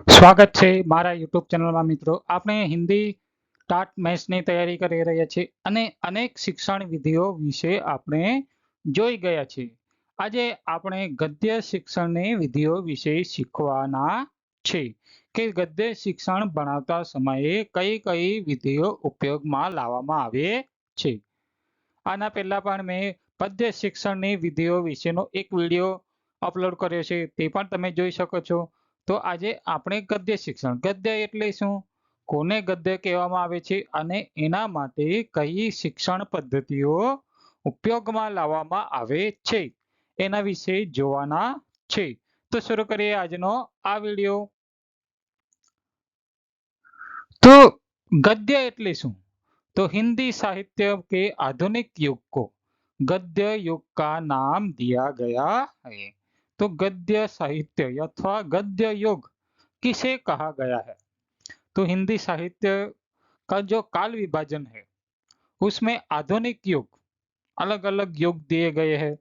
સ્વાગત છે મારા યુટ્યુબ ચેનલમાં મિત્રો. આપણે હિન્દી ટાટ મેથ્સની તૈયારી કરી રહ્યા છીએ અને અનેક શિક્ષણ વિધિઓ વિશે આપણે જોઈ ગયા છીએ. આજે આપણે ગદ્ય શિક્ષણની વિધિઓ વિશે શીખવાના છે કે ગદ્ય શિક્ષણ ભણાવતા સમયે કઈ કઈ વિધિઓ ઉપયોગમાં લાવવામાં આવે છે. આના પહેલા પણ મેં પદ્ય શિક્ષણની વિધિઓ વિશેનો એક વિડીયો અપલોડ કર્યો છે, તે પણ તમે જોઈ શકો છો. તો આજે આપણે ગદ્ય શિક્ષણ, ગદ્ય એટલે શું, કોને ગદ્ય કહેવામાં આવે છે અને એના માટે કઈ શિક્ષણ પદ્ધતિઓ ઉપયોગમાં લાવવામાં આવે છે એના વિશે જોવાના છે. તો શરૂ કરીએ આજનો આ વિડીયો. તો ગद्य એટલે શું? तो हिंदी साहित्य के आधुनिक युग को गद्य युग का नाम दिया गया है. तो गद्य साहित्य अथवा गद्य युग किसे कहा गया है? तो हिंदी साहित्य का जो काल विभाजन है उसमें आधुनिक युग, अलग अलग युग दिए गए हैं.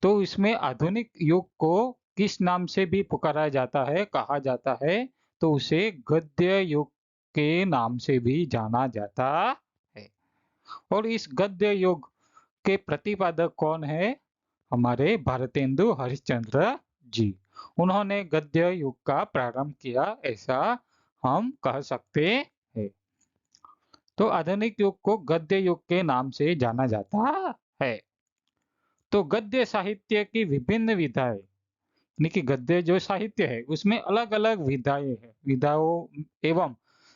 तो इसमें आधुनिक युग को किस नाम से भी पुकारा जाता है, कहा जाता है, तो उसे गद्य युग के नाम से भी जाना जाता है. और इस गद्य युग के प्रतिपादक कौन है? हमारे भारतेंदु हरिश्चंद्र जी. उन्होंने गद्य युग का प्रारंभ किया, ऐसा हम कह सकते हैं. तो आधुनिक युग को गद्य युग के नाम से जाना जाता है. तो गद्य साहित्य की विभिन्न विधाएं, यानी कि गद्य जो साहित्य है उसमें अलग अलग विधाएं हैं. विधाओं एवं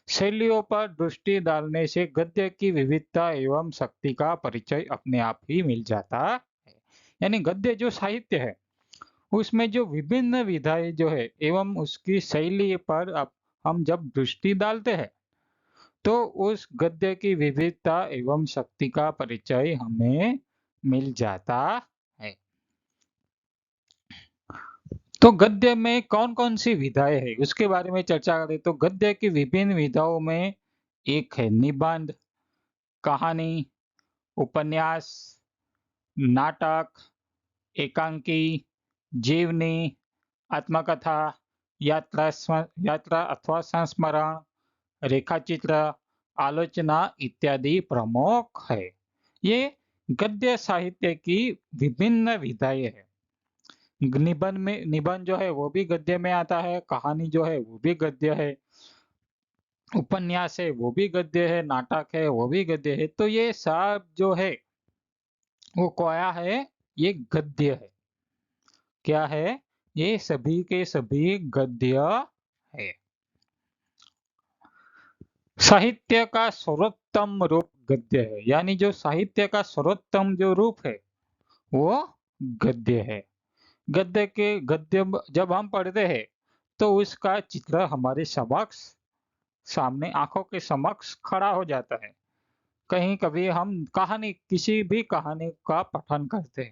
शैलियों पर दृष्टि डालने से गद्य की विविधता एवं शक्ति का परिचय अपने आप ही मिल जाता है. यानी गद्य जो साहित्य है उसमें जो विभिन्न विधाएं जो है एवं उसकी शैली पर हम जब दृष्टि डालते हैं तो उस गद्य की विविधता एवं शक्ति का परिचय हमें मिल जाता है. तो गद्य में कौन कौन सी विधाएं है उसके बारे में चर्चा करें. तो गद्य की विभिन्न विधाओं में एक है निबंध, कहानी, उपन्यास, नाटक, एकांकी, जीवनी, आत्मकथा, यात्रा अथवा संस्मरण, रेखाचित्र, आलोचना इत्यादि प्रमुख है. ये गद्य साहित्य की विभिन्न विधाएं है. निबंध जो है वो भी गद्य में आता है, कहानी जो है वो भी गद्य है, उपन्यास है वो भी गद्य है, नाटक है वो भी गद्य है. तो ये सब जो है वो क्या है? ये गद्य है. क्या है? ये सभी के सभी गद्य है. साहित्य का सर्वोत्तम रूप गद्य है. यानी जो साहित्य का सर्वोत्तम जो रूप है वो गद्य है. गद्य जब हम पढ़ते हैं तो उसका चित्र हमारे समक्ष, सामने आंखों के समक्ष खड़ा हो जाता है. कहीं कभी हम कहानी, किसी भी कहानी का पठन करते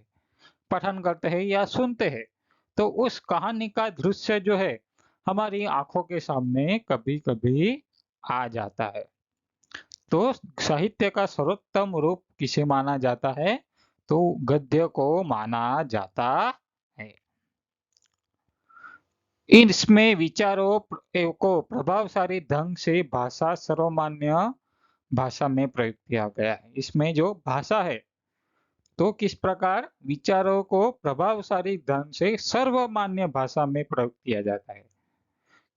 हैं या सुनते हैं तो उस कहानी का दृश्य जो है हमारी आंखों के सामने कभी कभी आ जाता है. तो साहित्य का सर्वोत्तम रूप किसे माना जाता है? तो गद्य को माना जाता है. इसमें विचारों को प्रभावशाली ढंग से भाषा सर्वमान्य भाषा में प्रयोग किया गया है. इसमें जो भाषा है तो किस प्रकार विचारों को प्रभावशाली ढंग से सर्वमान्य भाषा में प्रयोग किया जाता है.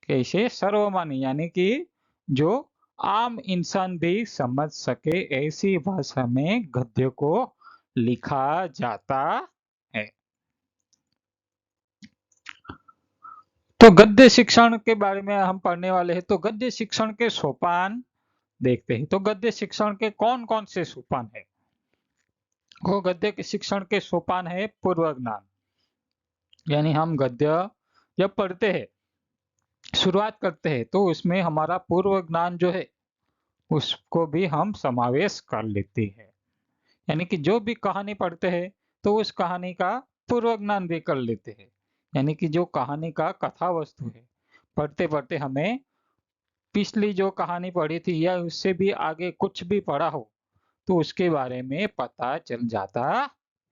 कैसे सर्वमान्य? यानी कि जो आम इंसान भी समझ सके ऐसी भाषा में गद्य को लिखा जाता है. तो गद्य शिक्षण के बारे में हम पढ़ने वाले हैं. तो गद्य शिक्षण के सोपान देखते हैं. तो गद्य शिक्षण के कौन कौन से सोपान है? वो गद्य के शिक्षण के सोपान है पूर्व ज्ञान. यानी हम गद्य जब पढ़ते हैं, शुरुआत करते हैं, तो उसमें हमारा पूर्व ज्ञान जो है उसको भी हम समावेश कर लेते हैं. यानी कि जो भी कहानी पढ़ते हैं तो उस कहानी का पूर्व ज्ञान भी कर लेते हैं. यानी कि जो कहानी का कथा वस्तु है, पढ़ते पढ़ते हमें पिछली जो कहानी पढ़ी थी या उससे भी आगे कुछ भी पढ़ा हो तो उसके बारे में पता चल जाता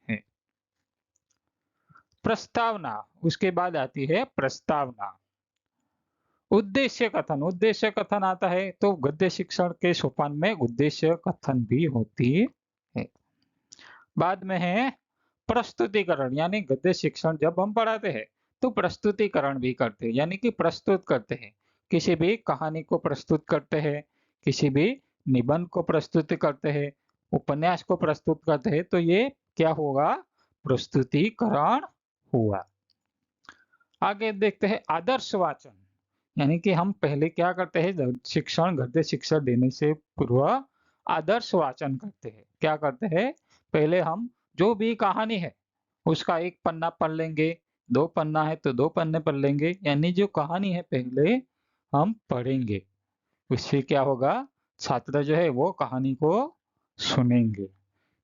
है. प्रस्तावना, उसके बाद आती है प्रस्तावना. उद्देश्य कथन आता है तो गद्य शिक्षण के सोपान में उद्देश्य कथन भी होती है। बाद में है प्रस्तुतिकरण, यानी गद्य शिक्षण जब हम पढ़ाते हैं तो प्रस्तुतिकरण भी करते हैं, यानी कि प्रस्तुत करते हैं, किसी भी कहानी को प्रस्तुत करते हैं, किसी भी निबंध को प्रस्तुत करते हैं, उपन्यास को प्रस्तुत करते हैं, तो ये क्या होगा, प्रस्तुतिकरण हुआ। आगे देखते हैं आदर्श वाचन, यानी कि हम पहले क्या करते हैं, शिक्षण गद्य शिक्षण देने से पूर्व आदर्श वाचन करते हैं। क्या करते हैं, पहले हम जो भी कहानी है उसका एक पन्ना पढ़ लेंगे, 2 पन्ना है तो 2 पन्ने पढ़ लेंगे, यानी जो कहानी है पहले हम पढ़ेंगे। उससे क्या होगा, छात्र जो है वो कहानी को सुनेंगे।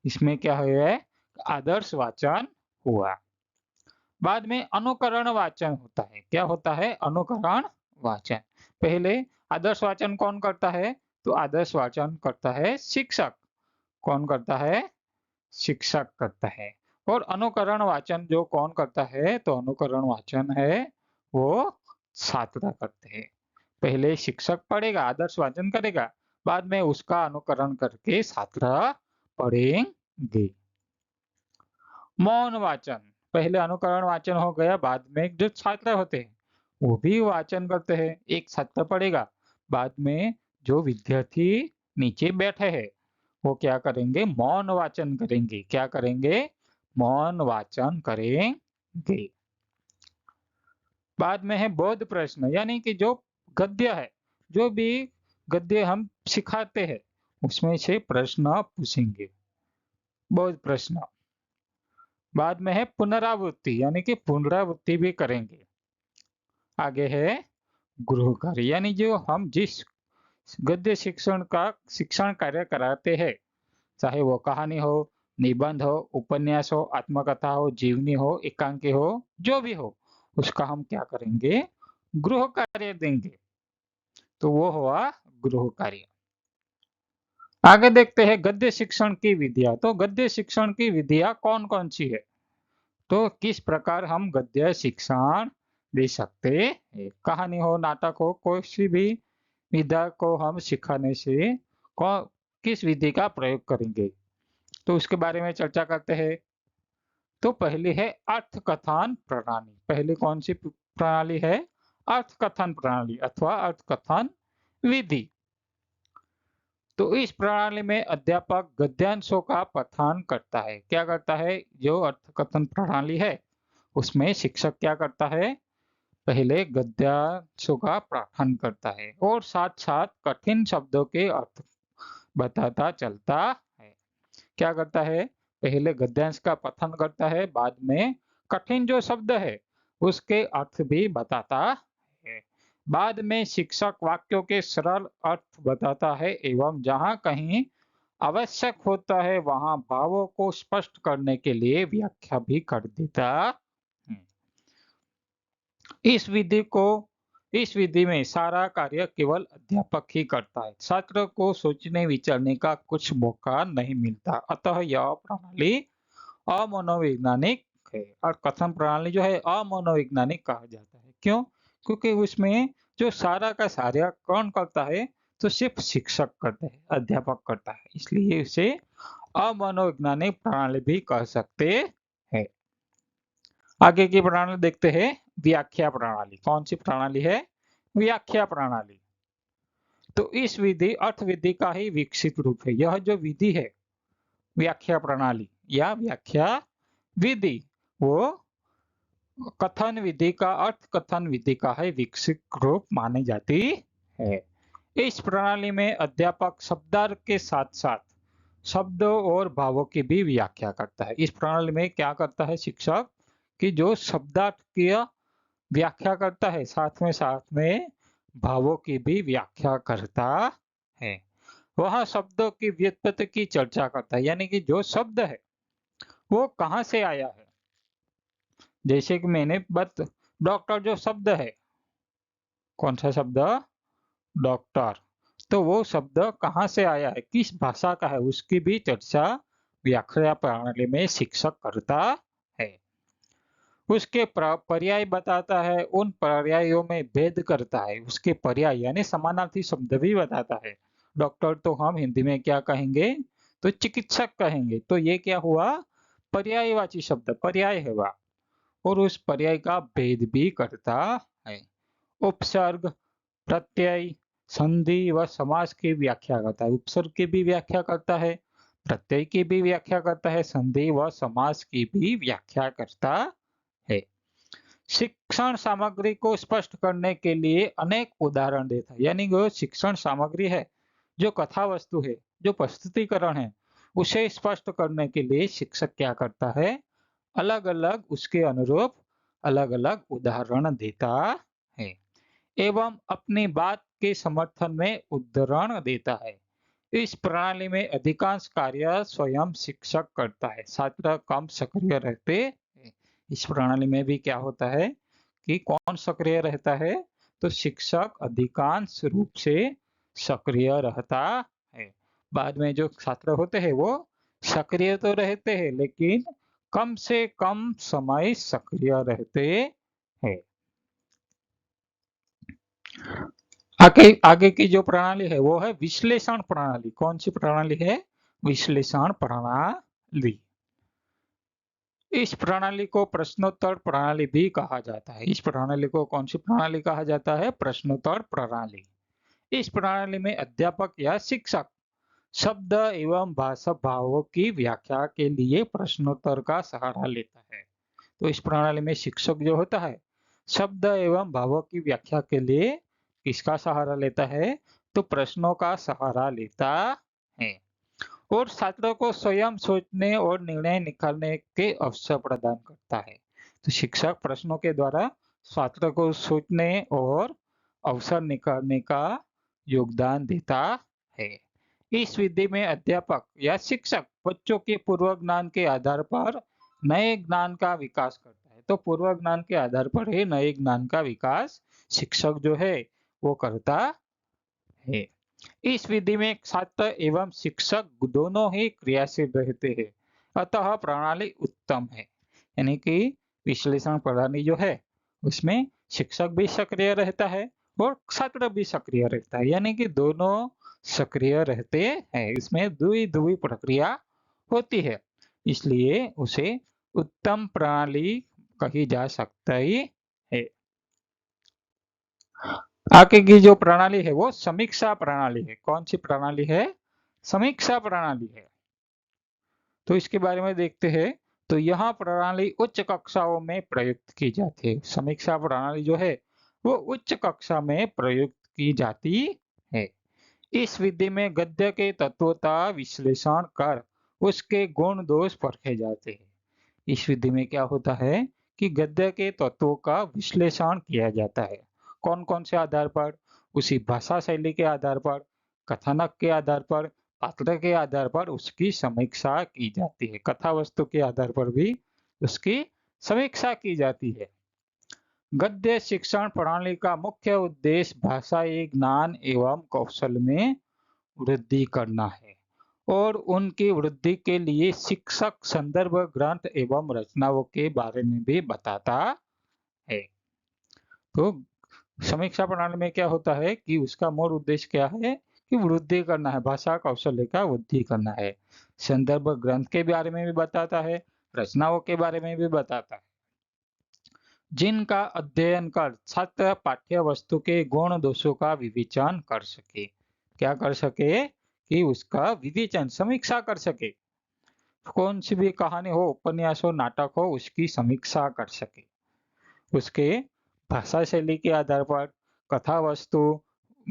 इसमें क्या है, आदर्श वाचन हुआ। बाद में अनुकरण वाचन होता है। क्या होता है, अनुकरण वाचन। पहले आदर्श वाचन कौन करता है, तो आदर्श वाचन करता है शिक्षक। कौन करता है, शिक्षक करता है। और अनुकरण वाचन जो कौन करता है, तो अनुकरण वाचन है वो छात्र करते हैं। पहले शिक्षक पढ़ेगा, आदर्श वाचन करेगा, बाद में उसका अनुकरण करके छात्र पढ़ेंगे। मौन वाचन, पहले अनुकरण वाचन हो गया, बाद में जो छात्र होते हैं वो भी वाचन करते हैं। एक छात्र पढ़ेगा, बाद में जो विद्यार्थी नीचे बैठे हैं वो क्या करेंगे, मौन वाचन करेंगे। क्या करेंगे, मौन वाचन करेंगे। बाद में है बोध प्रश्न, यानी कि जो गद्य है, जो भी गद्य हम सिखाते हैं उसमें से प्रश्न पूछेंगे, बोध प्रश्न। बाद में है पुनरावृत्ति, यानी कि पुनरावृत्ति भी करेंगे। आगे है गृह कार्य, यानी जो हम जिस गद्य शिक्षण का शिक्षण कार्य कराते हैं, चाहे वो कहानी हो, निबंध हो, उपन्यास हो, आत्मकथा हो, जीवनी हो, एकांकी हो, जो भी हो, उसका हम क्या करेंगे, गृह कार्य देंगे। तो वो हुआ गृह कार्य। आगे देखते हैं गद्य शिक्षण की विधियां। तो गद्य शिक्षण की विधियां कौन कौन सी है, तो किस प्रकार हम गद्य शिक्षण दे सकते हैं। कहानी हो, नाटक हो, कोई भी विधा को हम सिखाने से किस विधि का प्रयोग करेंगे, तो उसके बारे में चर्चा करते हैं। तो पहली है अर्थकथन प्रणाली। पहली कौन सी प्रणाली है, अर्थकथन प्रणाली अथवा अर्थकथन विधि। तो इस प्रणाली में अध्यापक गद्यांशों का पठन करता है। क्या करता है, जो अर्थकथन प्रणाली है उसमें शिक्षक क्या करता है, पहले गद्यांशों का पठन करता है और साथ साथ कठिन शब्दों के अर्थ बताता चलता है। क्या करता है, पहले गद्यांश का पठन करता है, बाद में कठिन जो शब्द है उसके अर्थ भी बताता है। बाद में शिक्षक वाक्यों के सरल अर्थ बताता है एवं जहां कहीं आवश्यक होता है वहां भावों को स्पष्ट करने के लिए व्याख्या भी कर देता है। इस विधि में सारा कार्य केवल अध्यापक ही करता है, छात्र को सोचने विचारने का कुछ मौका नहीं मिलता। अतः यह प्रणाली अमनोवैज्ञानिक है। और कथन प्रणाली जो है अमनोवैज्ञानिक कहा जाता है। क्यों, क्योंकि उसमें जो सारा का सारा कौन करता है, तो सिर्फ शिक्षक करते हैं, अध्यापक करता है, इसलिए इसे अमनोवैज्ञानिक प्रणाली भी कह सकते हैं। आगे की प्रणाली देखते हैं, व्याख्या प्रणाली। कौन सी प्रणाली है, व्याख्या प्रणाली। तो इस विधि अर्थ विधि का ही विकसित रूप है। यह जो विधि है व्याख्या प्रणाली या व्याख्या विधि, वो कथन विधि का अर्थ कथन विधि का है विकसित रूप मानी जाती है। इस प्रणाली में अध्यापक शब्दार्थ के साथ साथ शब्दों और भावों की भी व्याख्या करता है। इस प्रणाली में क्या करता है शिक्षक, कि जो शब्दार्थ की व्याख्या करता है, साथ में भावों की भी व्याख्या करता है। वह शब्दों की व्युत्पत्ति की चर्चा करता है, यानी कि जो शब्द है वो कहां से आया है। जैसे कि मैंने डॉक्टर जो शब्द है, कौन सा शब्द, डॉक्टर, तो वो शब्द कहां से आया है, किस भाषा का है, उसकी भी चर्चा व्याख्या प्रणाली में शिक्षक करता है। उसके पर्याय बताता है, उन पर्यायों में भेद करता है, उसके पर्याय यानी समानार्थी शब्द भी बताता है। डॉक्टर तो हम हिंदी में क्या कहेंगे, तो चिकित्सक कहेंगे। तो ये क्या हुआ, पर्यायवाची शब्द, पर्याय है वह, और उस पर्याय का भेद भी करता है। उपसर्ग, प्रत्यय, संधि व समास की व्याख्या करता है। उपसर्ग की भी व्याख्या करता है, प्रत्यय की भी व्याख्या करता है, संधि व समास की भी व्याख्या करता है। शिक्षण सामग्री को स्पष्ट करने के लिए अनेक उदाहरण देता है, यानी जो शिक्षण सामग्री है, जो कथा वस्तु है, जो प्रस्तुतिकरण है, उसे स्पष्ट करने के लिए शिक्षक क्या करता है, अलग अलग उसके अनुरूप अलग अलग उदाहरण देता है एवं अपनी बात के समर्थन में उदाहरण देता है। इस प्रणाली में अधिकांश कार्य स्वयं शिक्षक करता है, छात्र कम सक्रिय रहते हैं। इस प्रणाली में भी क्या होता है कि कौन सक्रिय रहता है, तो शिक्षक अधिकांश रूप से सक्रिय रहता है। बाद में जो छात्र होते हैं वो सक्रिय तो रहते हैं, लेकिन कम से कम समय सक्रिय रहते हैं। आगे की जो प्रणाली है वो है विश्लेषण प्रणाली। कौन सी प्रणाली है, विश्लेषण प्रणाली। इस प्रणाली को प्रश्नोत्तर प्रणाली भी कहा जाता है। इस प्रणाली को कौन सी प्रणाली कहा जाता है, प्रश्नोत्तर प्रणाली। इस प्रणाली में अध्यापक या शिक्षक शब्द एवं भाषा भावों की व्याख्या के लिए प्रश्नोत्तर का सहारा लेता है। तो इस प्रणाली में शिक्षक जो होता है, शब्द एवं भावों की व्याख्या के लिए किसका सहारा लेता है, तो प्रश्नों का सहारा लेता है और छात्रों को स्वयं सोचने और निर्णय निकालने के अवसर प्रदान करता है। तो शिक्षक प्रश्नों के द्वारा छात्रों को सोचने और अवसर निकालने का योगदान देता है। इस विधि में अध्यापक या शिक्षक बच्चों के पूर्व ज्ञान के आधार पर नए ज्ञान का विकास करता है। तो पूर्व ज्ञान के आधार पर ही नए ज्ञान का विकास शिक्षक जो है वो करता है। इस विधि में छात्र एवं शिक्षक दोनों ही क्रियाशील रहते हैं, अतः प्रणाली उत्तम है। यानी कि विश्लेषण प्रणाली जो है उसमें शिक्षक भी सक्रिय रहता है और छात्र भी सक्रिय रहता है, यानी कि दोनों सक्रिय रहते हैं। इसमें दुई दुई प्रक्रिया होती है, इसलिए उसे उत्तम प्रणाली कही जा सकती है। आगे की जो प्रणाली है वो समीक्षा प्रणाली है। कौन सी प्रणाली है, समीक्षा प्रणाली है। तो इसके बारे में देखते हैं। तो यह प्रणाली उच्च कक्षाओं में प्रयुक्त की जाती है। समीक्षा प्रणाली जो है वो उच्च कक्षा में प्रयुक्त की जाती है। इस विधि में गद्य के तत्वों का विश्लेषण कर उसके गुण दोष परखे जाते हैं। इस विधि में क्या होता है कि गद्य के तत्वों का विश्लेषण किया जाता है। कौन कौन से आधार पर, उसी भाषा शैली के आधार पर, कथानक के आधार पर, पात्र के आधार पर उसकी समीक्षा की जाती है। कथा वस्तु के आधार पर भी उसकी समीक्षा की जाती है। गद्य शिक्षण प्रणाली का मुख्य उद्देश्य भाषाई ज्ञान एवं कौशल में वृद्धि करना है और उनकी वृद्धि के लिए शिक्षक संदर्भ ग्रंथ एवं रचनाओं के बारे में भी बताता है। तो समीक्षा प्रणाली में क्या होता है कि उसका मूल उद्देश्य क्या है कि वृद्धि करना है, भाषा कौशल्य का वृद्धि करना है। संदर्भ ग्रंथ के बारे में भी बताता है, रचनाओं के बारे में भी बताता है, जिनका अध्ययन कर छात्र पाठ्य वस्तु के गुण दोषों का विवेचन कर सके। क्या कर सके कि उसका विवेचन, समीक्षा कर सके। कौन सी भी कहानी हो, उपन्यास हो, नाटक हो, उसकी समीक्षा कर सके। उसके भाषा शैली के आधार पर कथा वस्तु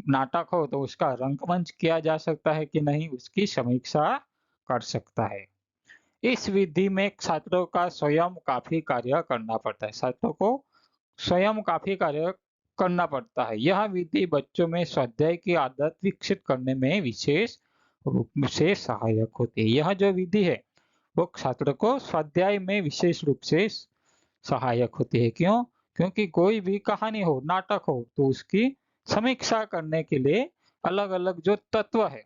नाटक हो तो उसका रंगमंच किया जा सकता है कि नहीं, उसकी समीक्षा कर सकता है। इस विधि में छात्रों का स्वयं काफी कार्य करना पड़ता है। छात्रों को स्वयं काफी कार्य करना पड़ता है। यह विधि बच्चों में स्वाध्याय की आदत विकसित करने में विशेष रूप से सहायक होती है। यह जो विधि है वो छात्र को स्वाध्याय में विशेष रूप से सहायक होती है। क्यों? क्योंकि कोई भी कहानी हो, नाटक हो, तो उसकी समीक्षा करने के लिए अलग अलग जो तत्व है,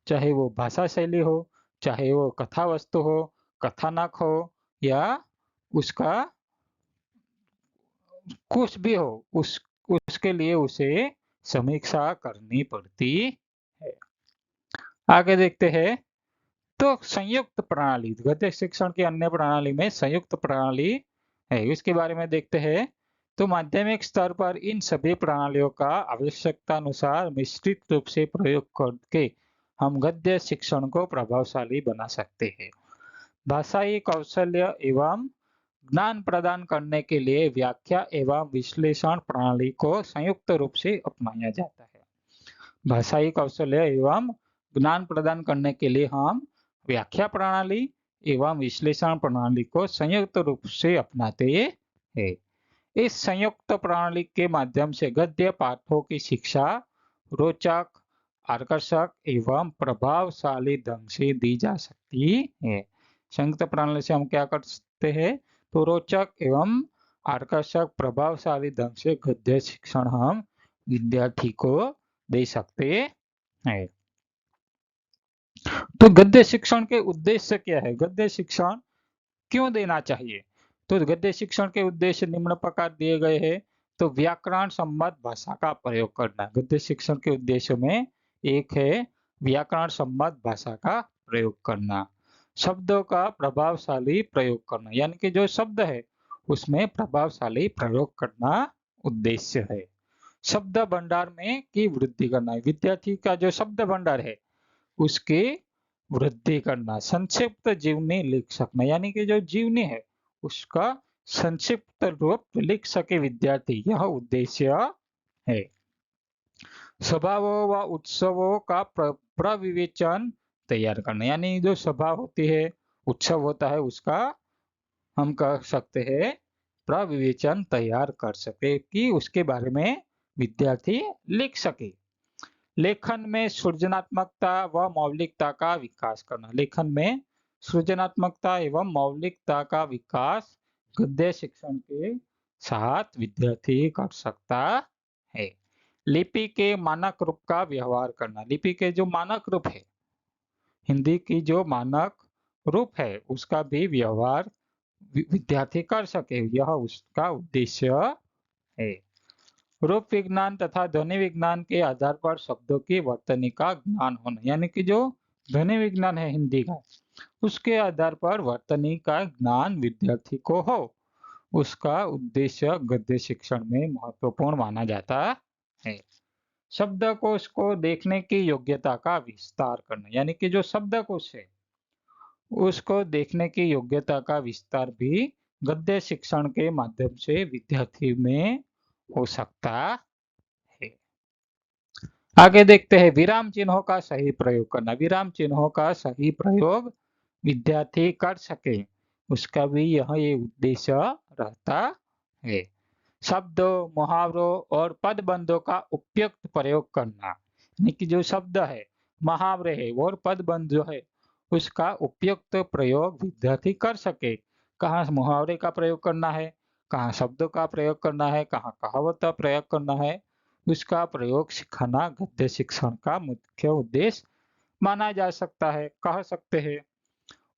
चाहे वो भाषा शैली हो, चाहे वो कथा वस्तु हो, कथानक हो या उसका कुछ भी हो उसके लिए उसे समीक्षा करनी पड़ती है। आगे देखते हैं। तो संयुक्त प्रणाली, गद्य शिक्षण की अन्य प्रणाली में संयुक्त प्रणाली है, इसके बारे में देखते हैं। तो माध्यमिक स्तर पर इन सभी प्रणालियों का आवश्यकता अनुसार मिश्रित रूप से प्रयोग करके हम गद्य शिक्षण को प्रभावशाली बना सकते हैं। भाषाई कौशल्य एवं ज्ञान प्रदान करने के लिए व्याख्या एवं विश्लेषण प्रणाली को संयुक्त रूप से अपनाया जाता है। भाषाई कौशल्य एवं ज्ञान प्रदान करने के लिए हम व्याख्या प्रणाली एवं विश्लेषण प्रणाली को संयुक्त रूप से अपनाते हैं। इस संयुक्त प्रणाली के माध्यम से गद्य पाठों की शिक्षा रोचक, आकर्षक एवं प्रभावशाली ढंग से दी जा सकती है। संयुक्त प्रणाली से हम क्या कर सकते हैं? तो रोचक एवं आकर्षक प्रभावशाली ढंग से गद्य शिक्षण हम विद्यार्थी को दे सकते हैं। तो गद्य शिक्षण के उद्देश्य क्या है? गद्य शिक्षण क्यों देना चाहिए? तो गद्य शिक्षण के उद्देश्य निम्न प्रकार दिए गए हैं। तो व्याकरण सम्मत भाषा का प्रयोग करना, गद्य शिक्षण के उद्देश्य में एक है व्याकरण सम्मत भाषा का प्रयोग करना। शब्दों का प्रभावशाली प्रयोग करना, यानी कि जो शब्द है उसमें प्रभावशाली प्रयोग करना उद्देश्य है। शब्द भंडार में की वृद्धि करना, विद्यार्थी का जो शब्द भंडार है उसकी वृद्धि करना। संक्षिप्त जीवनी लिख सकना, यानी कि जो जीवनी है उसका संक्षिप्त रूप लिख सके विद्यार्थी, यह उद्देश्य है। सभाओं व उत्सवों का प्रविवेचन तैयार करना, यानी जो सभा होती है, उत्सव होता है, उसका हम कह सकते हैं प्रविवेचन तैयार कर सके कि उसके बारे में विद्यार्थी लिख सके। लेखन में सृजनात्मकता व मौलिकता का विकास करना, लेखन में सृजनात्मकता एवं मौलिकता का विकास गद्य शिक्षण के साथ विद्यार्थी कर सकता है। लिपि के मानक रूप का व्यवहार करना, लिपि के जो मानक रूप है, हिंदी की जो मानक रूप है उसका भी व्यवहार विद्यार्थी कर सके, यह उसका उद्देश्य है। रूप विज्ञान तथा ध्वनि विज्ञान के आधार पर शब्दों की वर्तनी का ज्ञान होना, यानी कि जो ध्वनि विज्ञान है हिंदी का, उसके आधार पर वर्तनी का ज्ञान विद्यार्थी को हो, उसका उद्देश्य गद्य शिक्षण में महत्वपूर्ण माना जाता है। शब्दकोश को देखने की योग्यता का विस्तार करना, यानी कि जो शब्दकोश है उसको देखने की योग्यता का विस्तार भी गद्य शिक्षण के माध्यम से विद्यार्थी में हो सकता है। आगे देखते हैं विराम चिन्हों का सही प्रयोग करना, विराम चिन्हों का सही प्रयोग विद्यार्थी कर सके, उसका भी यह उद्देश्य रहता है। शब्दों, मुहावरों और पदबंधों का उपयुक्त प्रयोग करना, यानी कि जो शब्द है, मुहावरे है और पदबंध जो है उसका उपयुक्त प्रयोग विद्यार्थी कर सके। कहाँ मुहावरे का प्रयोग करना है, कहाँ शब्दों का प्रयोग करना है, कहाँ कहावत का प्रयोग करना है, उसका प्रयोग सिखाना गद्य शिक्षण का मुख्य उद्देश्य माना जा सकता है। कह सकते हैं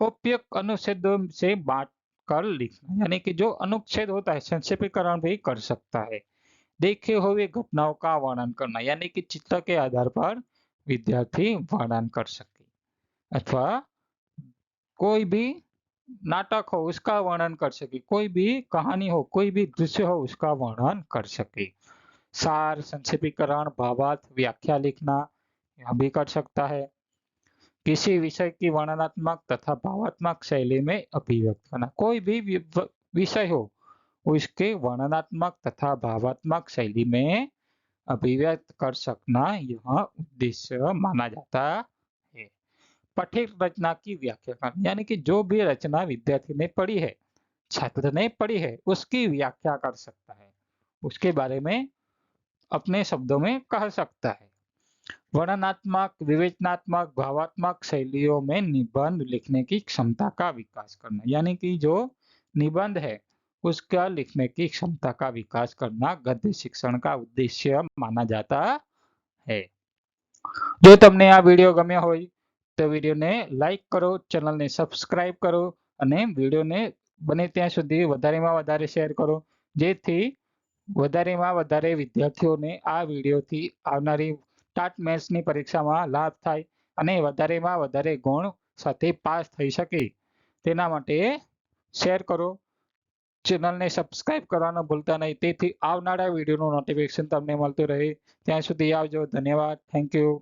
उपयुक्त अनुच्छेदों से बांट कर लिखना, यानी कि जो अनुच्छेद होता है संक्षेपीकरण भी कर सकता है। देखे हुए घटनाओं का वर्णन करना, यानी कि चित्र के आधार पर विद्यार्थी वर्णन कर सके, अथवा कोई भी नाटक हो उसका वर्णन कर सके, कोई भी कहानी हो, कोई भी दृश्य हो उसका वर्णन कर सके। सार, संक्षेपीकरण, भावार्थ, व्याख्या लिखना यह भी कर सकता है। किसी विषय की वर्णनात्मक तथा भावात्मक शैली में अभिव्यक्त करना, कोई भी विषय हो उसके वर्णनात्मक तथा भावात्मक शैली में अभिव्यक्त कर सकना, यह उद्देश्य माना जाता है। पठित रचना की व्याख्या करना, यानी कि जो भी रचना विद्यार्थी ने पढ़ी है, छात्र ने पढ़ी है, उसकी व्याख्या कर सकता है, उसके बारे में अपने शब्दों में कह सकता है। वर्णनात्मक, विवेचनात्मक, भावात्मक शैलियों में निबंध लिखने की क्षमता का विकास करना, यानी कि जो निबंध है उसका लिखने की क्षमता का विकास करना गद्य शिक्षण का उद्देश्य माना जाता है। જો તમને આ વિડીયો ગમ્યો હોય તો વિડીયોને લાઈક કરો, ચેનલને સબસ્ક્રાઇબ કરો અને વિડીયોને બને ત્યાં સુધી વધારેમાં વધારે શેર કરો, જેથી વધારેમાં વધારે વિદ્યાર્થીઓને આ વિડીયોથી આવનારી ટાટ મેથ્સની પરીક્ષામાં લાભ થાય અને વધારેમાં વધારે ગુણ સાથે પાસ થઈ શકે તેના માટે શેર કરો, ચેનલને સબસ્ક્રાઇબ કરવાનું ભૂલતા નહીં, તેથી આવનારા વિડીયોનું નોટિફિકેશન તમને મળતું રહે. ત્યાં સુધી આવજો. ધન્યવાદ. Thank you.